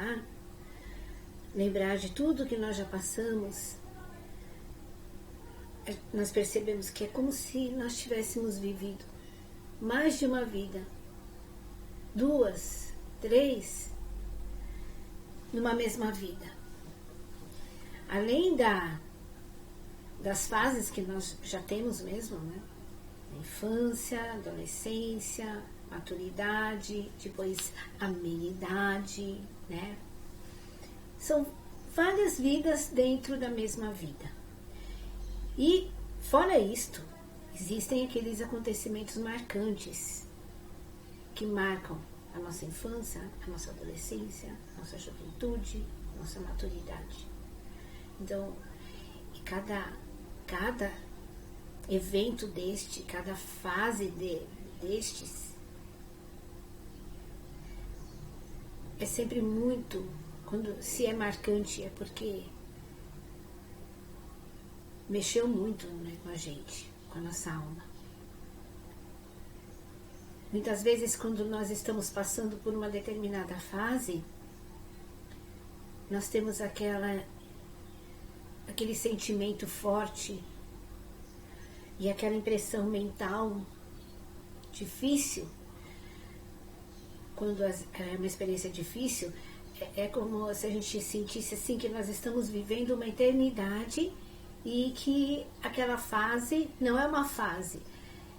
passar, lembrar de tudo que nós já passamos, nós percebemos que é como se nós tivéssemos vivido mais de uma vida, 2, 3, numa mesma vida. Além das fases que nós já temos mesmo, né? Infância, adolescência, maturidade, depois a meia-idade, né? São várias vidas dentro da mesma vida. E, fora isto, existem aqueles acontecimentos marcantes que marcam a nossa infância, a nossa adolescência, a nossa juventude, a nossa maturidade. Então, cada evento cada fase destes é sempre muito, se é marcante é porque mexeu muito, né, com a gente, com a nossa alma. Muitas vezes, quando nós estamos passando por uma determinada fase, nós temos aquele sentimento forte e aquela impressão mental difícil. Quando é uma experiência difícil, é como se a gente sentisse assim que nós estamos vivendo uma eternidade e que aquela fase não é uma fase,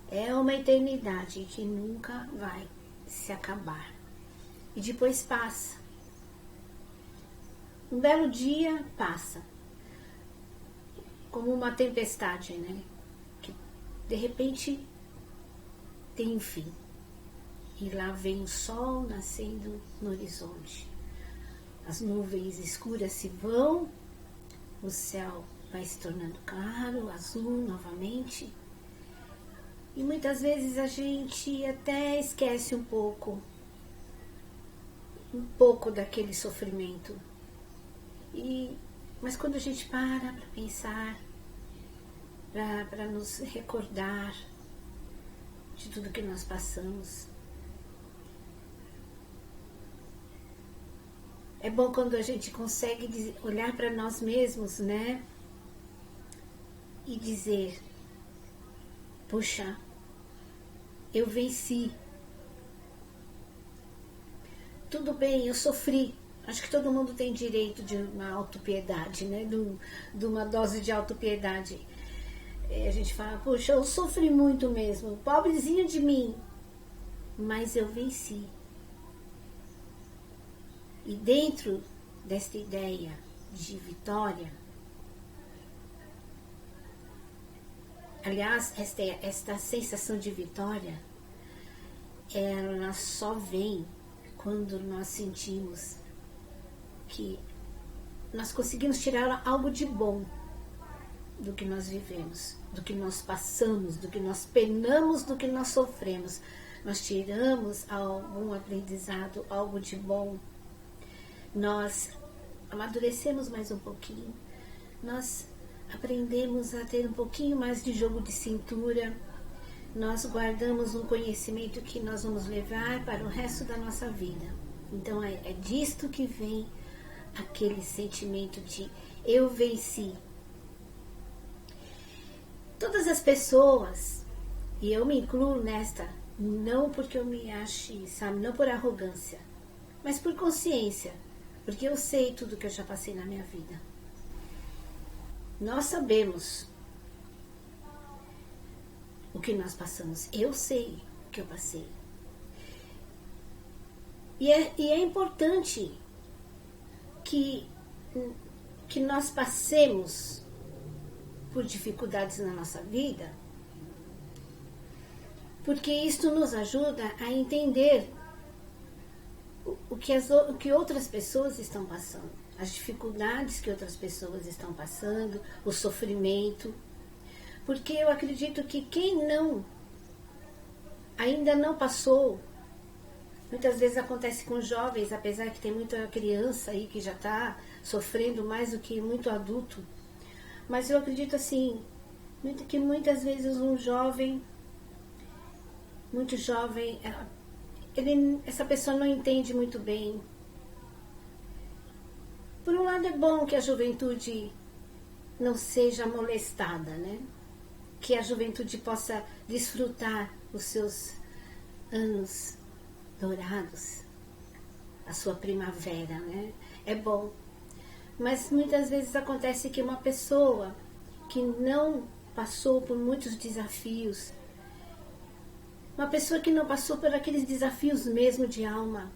é uma eternidade que nunca vai se acabar. E depois passa. Um belo dia passa, como uma tempestade, né? Que de repente tem um fim. E lá vem o sol nascendo no horizonte. As nuvens escuras se vão, o céu vai se tornando claro, azul novamente. E muitas vezes a gente até esquece um pouco daquele sofrimento. Mas quando a gente para pensar, para nos recordar de tudo que nós passamos, é bom quando a gente consegue olhar para nós mesmos, né? E dizer: puxa, eu venci. Tudo bem, eu sofri. Acho que todo mundo tem direito de uma autopiedade, né? De uma dose de autopiedade. A gente fala: puxa, eu sofri muito mesmo, pobrezinha de mim. Mas eu venci. E dentro desta ideia de vitória, aliás, esta sensação de vitória, ela só vem quando nós sentimos que nós conseguimos tirar algo de bom do que nós vivemos, do que nós passamos, do que nós penamos, do que nós sofremos. Nós tiramos algum aprendizado, algo de bom. Nós amadurecemos mais um pouquinho. Nós aprendemos a ter um pouquinho mais de jogo de cintura. Nós guardamos um conhecimento que nós vamos levar para o resto da nossa vida. Então é disto que vem aquele sentimento de eu venci. Todas as pessoas, e eu me incluo nesta, não porque eu me ache, sabe, não por arrogância, mas por consciência, porque eu sei tudo que eu já passei na minha vida. Nós sabemos o que nós passamos. Eu sei o que eu passei. E é importante que nós passemos por dificuldades na nossa vida, porque isto nos ajuda a entender o que outras pessoas estão passando, as dificuldades que outras pessoas estão passando, o sofrimento. Porque eu acredito que quem ainda não passou, muitas vezes acontece com jovens, apesar que tem muita criança aí que já está sofrendo mais do que muito adulto, mas eu acredito assim, que muitas vezes um jovem, muito jovem, essa pessoa não entende muito bem Por um lado é bom que a juventude não seja molestada, né? Que a juventude possa desfrutar os seus anos dourados, a sua primavera, né? É bom. Mas muitas vezes acontece que uma pessoa que não passou por muitos desafios, uma pessoa que não passou por aqueles desafios mesmo de alma,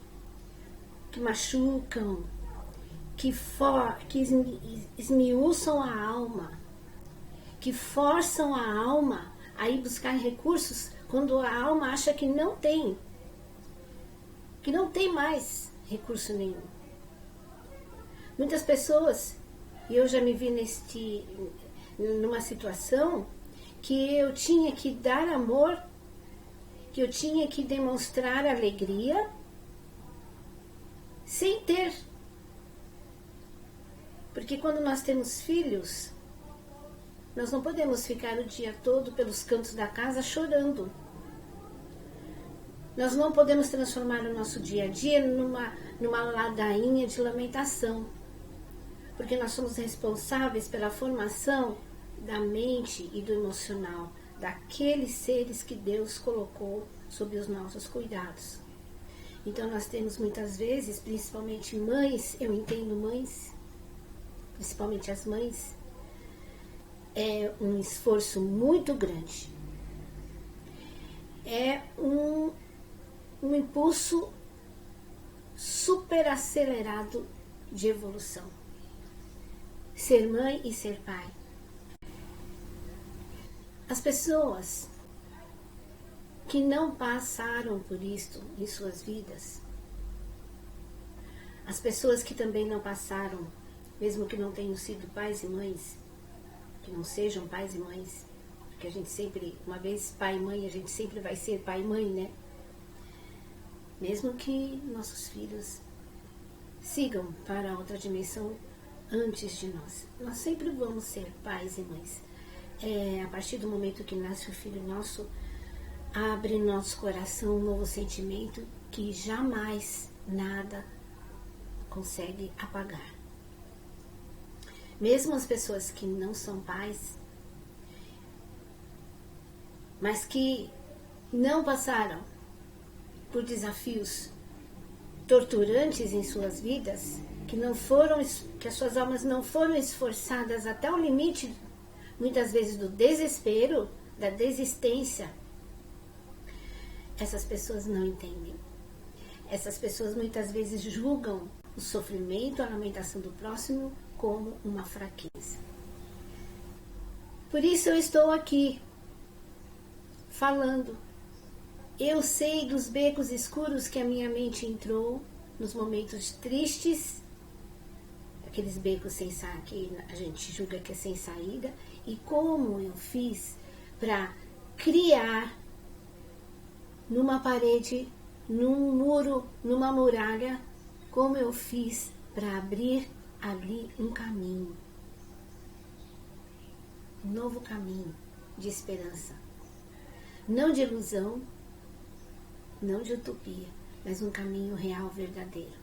que machucam, que esmiuçam a alma, que forçam a alma a ir buscar recursos quando a alma acha que não tem mais recurso nenhum. Muitas pessoas, e eu já me vi numa situação que eu tinha que dar amor, que eu tinha que demonstrar alegria sem ter. Porque quando nós temos filhos, nós não podemos ficar o dia todo pelos cantos da casa chorando. Nós não podemos transformar o nosso dia a dia numa ladainha de lamentação. Porque nós somos responsáveis pela formação da mente e do emocional daqueles seres que Deus colocou sob os nossos cuidados. Então nós temos muitas vezes, principalmente mães, eu entendo mães, principalmente as mães, é um esforço muito grande. É um impulso super acelerado de evolução. Ser mãe e ser pai. As pessoas que não passaram por isto em suas vidas, as pessoas que também não passaram, mesmo que não tenham sido pais e mães, que não sejam pais e mães, porque a gente sempre, uma vez pai e mãe, a gente sempre vai ser pai e mãe, né? Mesmo que nossos filhos sigam para outra dimensão antes de nós. Nós sempre vamos ser pais e mães. A partir do momento que nasce o filho nosso, abre nosso coração um novo sentimento que jamais nada consegue apagar. Mesmo as pessoas que não são pais, mas que não passaram por desafios torturantes em suas vidas, que as suas almas não foram esforçadas até o limite, muitas vezes do desespero, da desistência, essas pessoas não entendem. Essas pessoas muitas vezes julgam o sofrimento, a lamentação do próximo como uma fraqueza. Por isso eu estou aqui falando. Eu sei dos becos escuros que a minha mente entrou nos momentos tristes, aqueles becos que a gente julga que é sem saída, e como eu fiz para criar numa parede, num muro, numa muralha, como eu fiz para abrir ali um caminho, um novo caminho de esperança, não de ilusão, não de utopia, mas um caminho real, verdadeiro.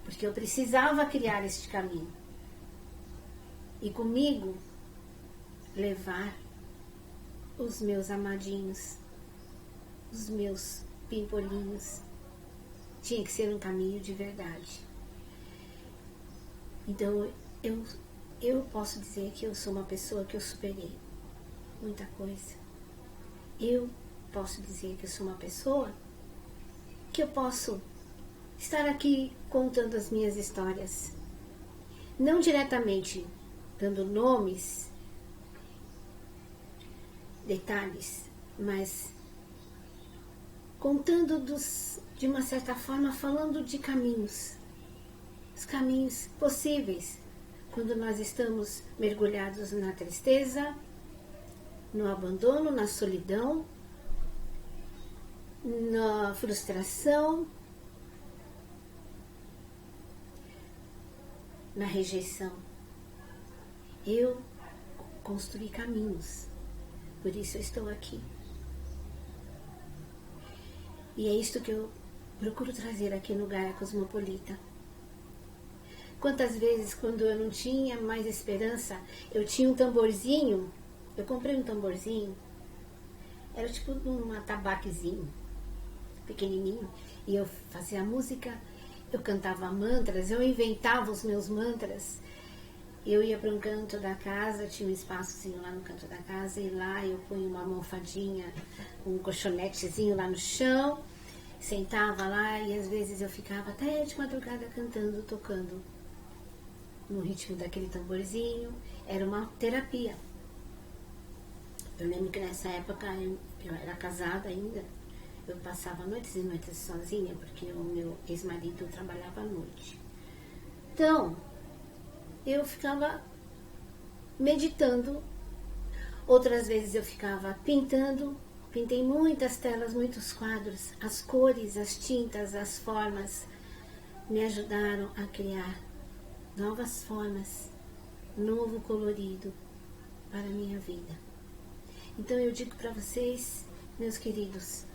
Porque eu precisava criar este caminho. E comigo levar os meus amadinhos, os meus pimpolinhos. Tinha que ser um caminho de verdade. Então eu posso dizer que eu sou uma pessoa que eu superei muita coisa. Eu posso dizer que eu sou uma pessoa que eu posso estar aqui contando as minhas histórias, não diretamente dando nomes, detalhes, mas contando de uma certa forma, falando de caminhos, os caminhos possíveis quando nós estamos mergulhados na tristeza, no abandono, na solidão, na frustração, na rejeição. Eu construí caminhos, por isso eu estou aqui. E é isto que eu procuro trazer aqui no Gaia Cosmopolita. Quantas vezes, quando eu não tinha mais esperança, eu tinha um tamborzinho, eu comprei um tamborzinho, era tipo um atabaquezinho, pequenininho, e eu fazia música, eu cantava mantras, eu inventava os meus mantras. Eu ia para um canto da casa, tinha um espaçozinho lá no canto da casa, e lá eu punha uma almofadinha, um colchonetezinho lá no chão, sentava lá e às vezes eu ficava até de madrugada cantando, tocando no ritmo daquele tamborzinho. Era uma terapia. Eu lembro que nessa época eu era casada ainda, eu passava noites e noites sozinha, porque o meu ex-marido trabalhava à noite. Então, eu ficava meditando, outras vezes eu ficava pintando, pintei muitas telas, muitos quadros, as cores, as tintas, as formas me ajudaram a criar novas formas, novo colorido para a minha vida. Então eu digo para vocês, meus queridos,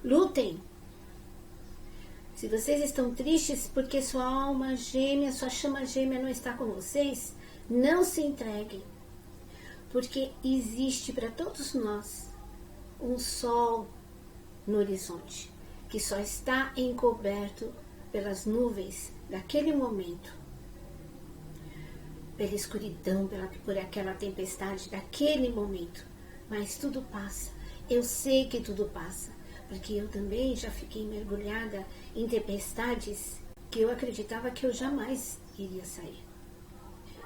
lutem. Se vocês estão tristes porque sua alma gêmea, sua chama gêmea não está com vocês, não se entreguem. Porque existe para todos nós um sol no horizonte, que só está encoberto pelas nuvens daquele momento, pela escuridão, por aquela tempestade daquele momento. Mas tudo passa. Eu sei que tudo passa, porque eu também já fiquei mergulhada em tempestades que eu acreditava que eu jamais iria sair.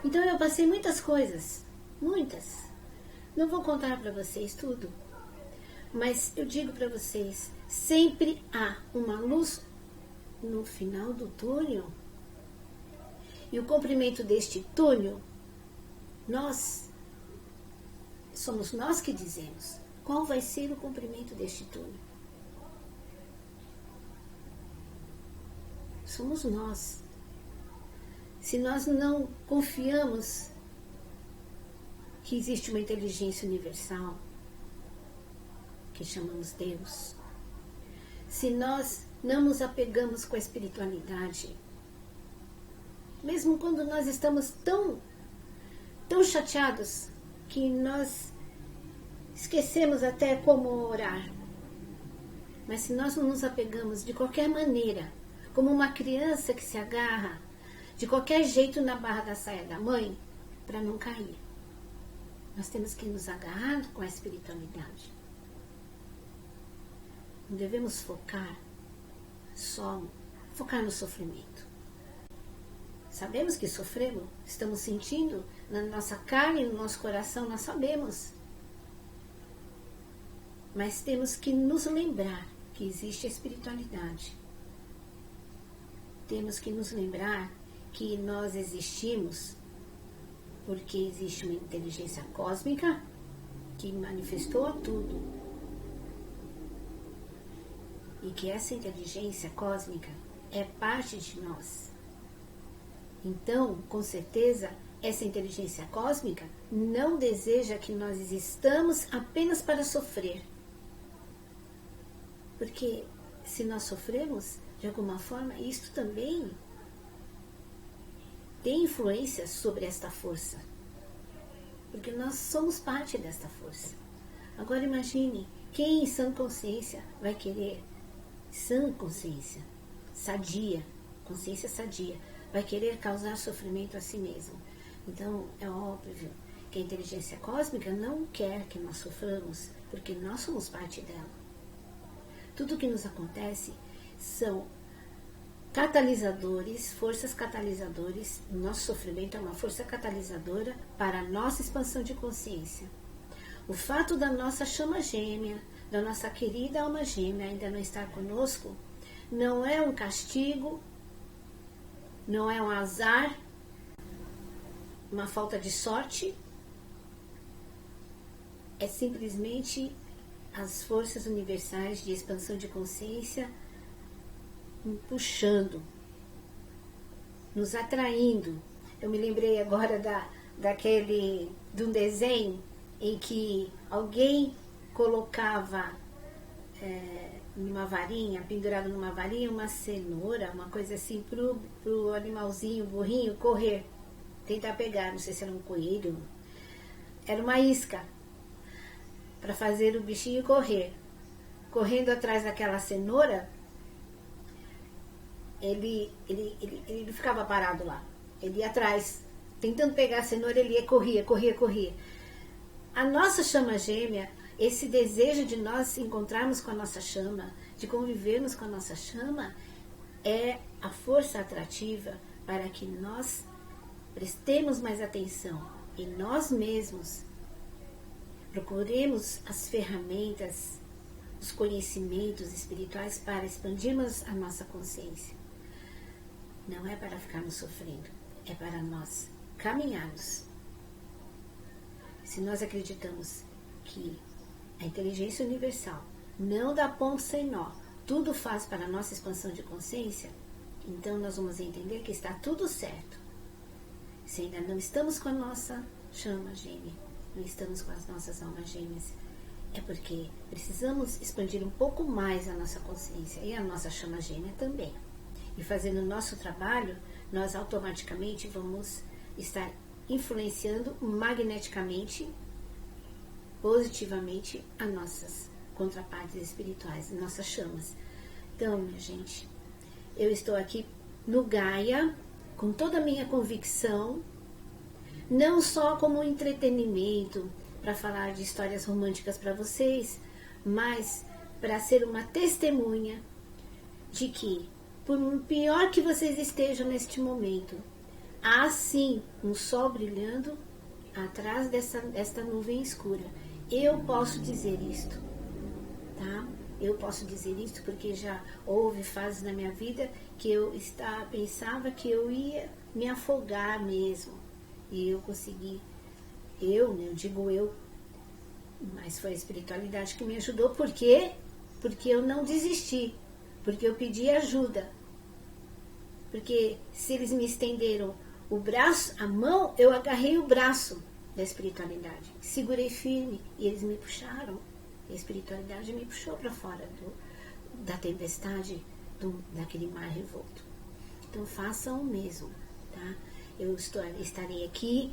Então eu passei muitas coisas, muitas. Não vou contar para vocês tudo, mas eu digo para vocês, sempre há uma luz no final do túnel. E o comprimento deste túnel, somos nós que dizemos qual vai ser o comprimento deste túnel. Somos nós. Se nós não confiamos que existe uma inteligência universal, que chamamos Deus, se nós não nos apegamos com a espiritualidade, mesmo quando nós estamos tão chateados que nós esquecemos até como orar, mas se nós não nos apegamos de qualquer maneira, como uma criança que se agarra de qualquer jeito na barra da saia da mãe, para não cair, nós temos que nos agarrar com a espiritualidade. Não devemos focar no sofrimento. Sabemos que sofremos, estamos sentindo na nossa carne, no nosso coração, nós sabemos. Mas temos que nos lembrar que existe a espiritualidade. Temos que nos lembrar que nós existimos porque existe uma inteligência cósmica que manifestou tudo. E que essa inteligência cósmica é parte de nós. Então, com certeza, essa inteligência cósmica não deseja que nós existamos apenas para sofrer. Porque se nós sofremos, de alguma forma, isto também tem influência sobre esta força. Porque nós somos parte desta força. Agora imagine, quem em sã consciência vai querer, sã consciência, sadia, consciência sadia, vai querer causar sofrimento a si mesmo. Então, é óbvio que a inteligência cósmica não quer que nós soframos, porque nós somos parte dela. Tudo que nos acontece são catalisadores, forças catalisadores. O nosso sofrimento é uma força catalisadora para a nossa expansão de consciência. O fato da nossa chama gêmea, da nossa querida alma gêmea ainda não estar conosco, não é um castigo, não é um azar, uma falta de sorte, é simplesmente as forças universais de expansão de consciência puxando, nos atraindo. Eu me lembrei agora de um desenho em que alguém colocava numa varinha, pendurado numa varinha, uma cenoura, uma coisa assim, pro animalzinho, burrinho, correr, tentar pegar, não sei se era um coelho, era uma isca, para fazer o bichinho correr. Correndo atrás daquela cenoura, ele ficava parado lá, ele ia atrás, tentando pegar a cenoura, ele corria. A nossa chama gêmea, esse desejo de nós encontrarmos com a nossa chama, de convivermos com a nossa chama, é a força atrativa para que nós prestemos mais atenção em nós mesmos, procuremos as ferramentas, os conhecimentos espirituais para expandirmos a nossa consciência. Não é para ficarmos sofrendo, é para nós caminharmos. Se nós acreditamos que a inteligência universal não dá ponto sem nó, tudo faz para a nossa expansão de consciência, então nós vamos entender que está tudo certo. Se ainda não estamos com a nossa chama gêmea, não estamos com as nossas almas gêmeas, é porque precisamos expandir um pouco mais a nossa consciência e a nossa chama gêmea também. E fazendo o nosso trabalho, nós automaticamente vamos estar influenciando magneticamente, positivamente, as nossas contrapartes espirituais, nossas chamas. Então, minha gente, eu estou aqui no Gaia, com toda a minha convicção, não só como entretenimento, para falar de histórias românticas para vocês, mas para ser uma testemunha de que, por pior que vocês estejam neste momento, há sim um sol brilhando atrás desta nuvem escura. Eu posso dizer isto, tá? Eu posso dizer isto porque já houve fases na minha vida que eu pensava que eu ia me afogar mesmo. E eu consegui, eu digo eu, mas foi a espiritualidade que me ajudou. Por quê? Porque eu não desisti, porque eu pedi ajuda. Porque se eles me estenderam o braço, a mão, eu agarrei o braço da espiritualidade, segurei firme e eles me puxaram. A espiritualidade me puxou para fora da tempestade, daquele mar revolto. Então façam o mesmo, tá? Eu estarei aqui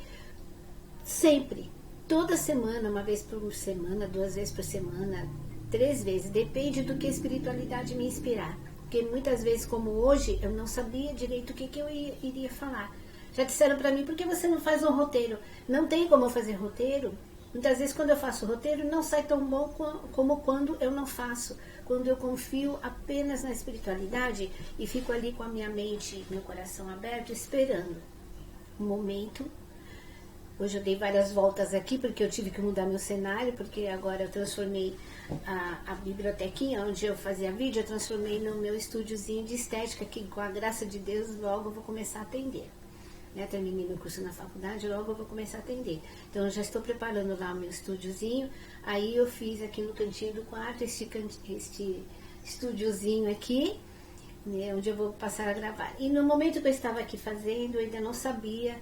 sempre, toda semana, uma vez por semana, 2 vezes por semana, 3 vezes, depende do que a espiritualidade me inspirar. Porque muitas vezes, como hoje, eu não sabia direito o que eu iria falar. Já disseram para mim, por que você não faz um roteiro? Não tem como eu fazer roteiro. Muitas vezes, quando eu faço roteiro, não sai tão bom como quando eu não faço. Quando eu confio apenas na espiritualidade e fico ali com a minha mente, meu coração aberto, esperando um momento. Hoje eu dei várias voltas aqui, porque eu tive que mudar meu cenário, porque agora eu transformei a bibliotequinha onde eu fazia vídeo, eu transformei no meu estúdiozinho de estética, que com a graça de Deus logo eu vou começar a atender. Terminei meu curso na faculdade, logo eu vou começar a atender. Então eu já estou preparando lá o meu estúdiozinho, aí eu fiz aqui no cantinho do quarto este estúdiozinho aqui, né, onde eu vou passar a gravar. E no momento que eu estava aqui fazendo, eu ainda não sabia,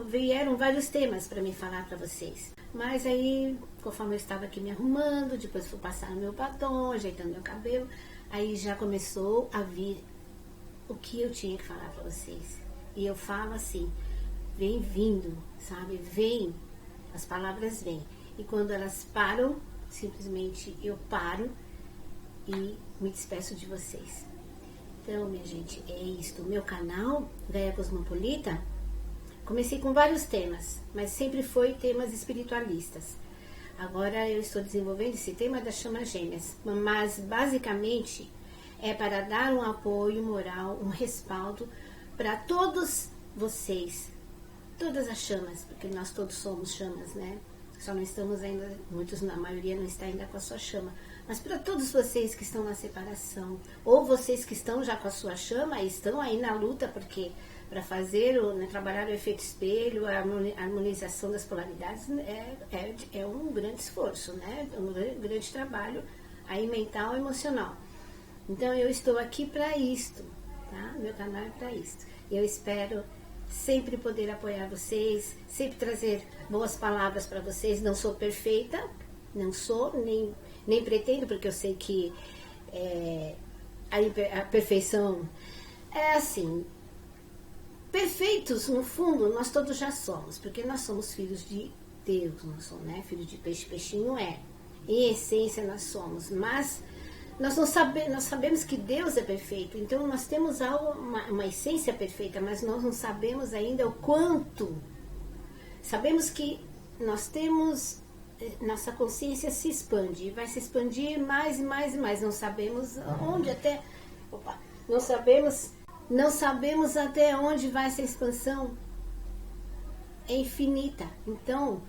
vieram vários temas para me falar para vocês. Mas aí, conforme eu estava aqui me arrumando, depois fui passar o meu batom, ajeitando meu cabelo, aí já começou a vir o que eu tinha que falar para vocês. E eu falo assim, vem vindo, sabe? Vem, as palavras vêm. E quando elas param, simplesmente eu paro e me despeço de vocês. Então, minha gente, é isto. O meu canal, Gaia Cosmopolita, comecei com vários temas, mas sempre foi temas espiritualistas. Agora eu estou desenvolvendo esse tema das chamas gêmeas, mas basicamente é para dar um apoio moral, um respaldo para todos vocês, todas as chamas, porque nós todos somos chamas, né? Só não estamos ainda, a maioria não está ainda com a sua chama, mas para todos vocês que estão na separação, ou vocês que estão já com a sua chama e estão aí na luta, porque para fazer, trabalhar o efeito espelho, a harmonização das polaridades é um grande esforço, né? Um grande trabalho aí mental e emocional. Então eu estou aqui para isto, tá? Meu canal é para isto. Eu espero sempre poder apoiar vocês, sempre trazer boas palavras para vocês. Não sou perfeita, não sou, nem pretendo, porque eu sei que a perfeição é assim, perfeitos no fundo nós todos já somos, porque nós somos filhos de Deus, não somos, né? Filho de peixe, peixinho é, em essência nós somos, mas nós sabemos que Deus é perfeito, então nós temos uma essência perfeita, mas nós não sabemos ainda o quanto. Sabemos que nós temos, nossa consciência se expande, vai se expandir mais e mais e mais, não sabemos onde até, não sabemos até onde vai essa expansão, é infinita. Então,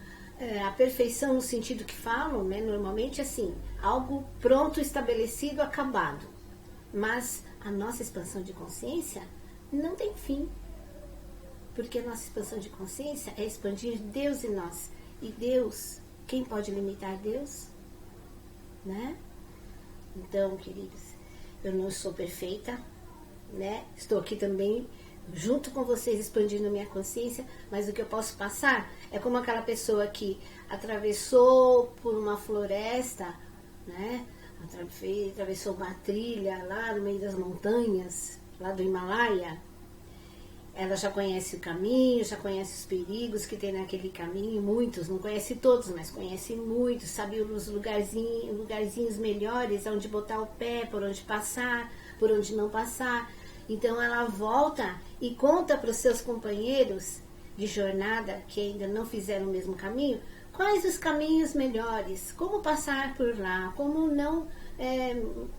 a perfeição no sentido que falam, né, normalmente assim, algo pronto, estabelecido, acabado. Mas a nossa expansão de consciência não tem fim. Porque a nossa expansão de consciência é expandir Deus em nós. E Deus, quem pode limitar Deus? Né? Então, queridos, eu não sou perfeita, né? Estou aqui também junto com vocês expandindo minha consciência, mas o que eu posso passar é como aquela pessoa que atravessou por uma floresta, né? Atravessou uma trilha lá no meio das montanhas, lá do Himalaia. Ela já conhece o caminho, já conhece os perigos que tem naquele caminho, muitos, não conhece todos, mas conhece muitos, sabe os lugarzinhos melhores, onde botar o pé, por onde passar, por onde não passar. Então ela volta e conta para os seus companheiros de jornada, que ainda não fizeram o mesmo caminho, quais os caminhos melhores, como passar por lá, como não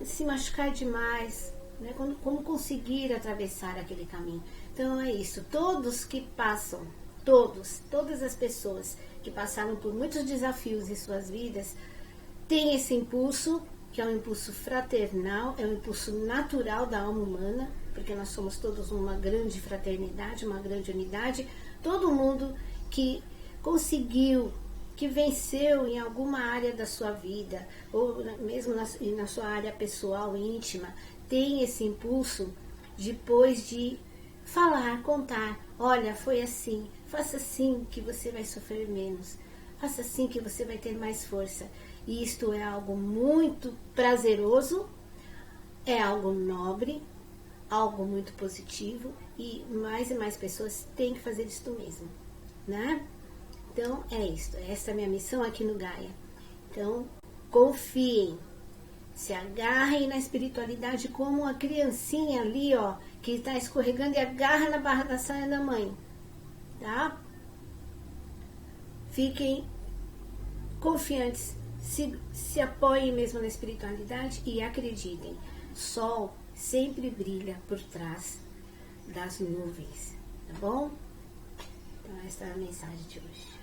se machucar demais, né? Como conseguir atravessar aquele caminho. Então é isso, todos que passam, todas as pessoas que passaram por muitos desafios em suas vidas, têm esse impulso, que é um impulso fraternal, é um impulso natural da alma humana, porque nós somos todos uma grande fraternidade, uma grande unidade. Todo mundo que conseguiu, que venceu em alguma área da sua vida, ou mesmo na sua área pessoal, íntima, tem esse impulso depois de falar, contar, olha, foi assim, faça assim que você vai sofrer menos, faça assim que você vai ter mais força. E isto é algo muito prazeroso, é algo nobre, algo muito positivo, e mais pessoas têm que fazer isto mesmo, né? Então é isso, essa é a minha missão aqui no Gaia. Então confiem, se agarrem na espiritualidade como uma criancinha ali, ó, que está escorregando e agarra na barra da saia da mãe, tá? Fiquem confiantes, se apoiem mesmo na espiritualidade e acreditem, sol sempre brilha por trás das nuvens, tá bom? Então essa é a mensagem de hoje.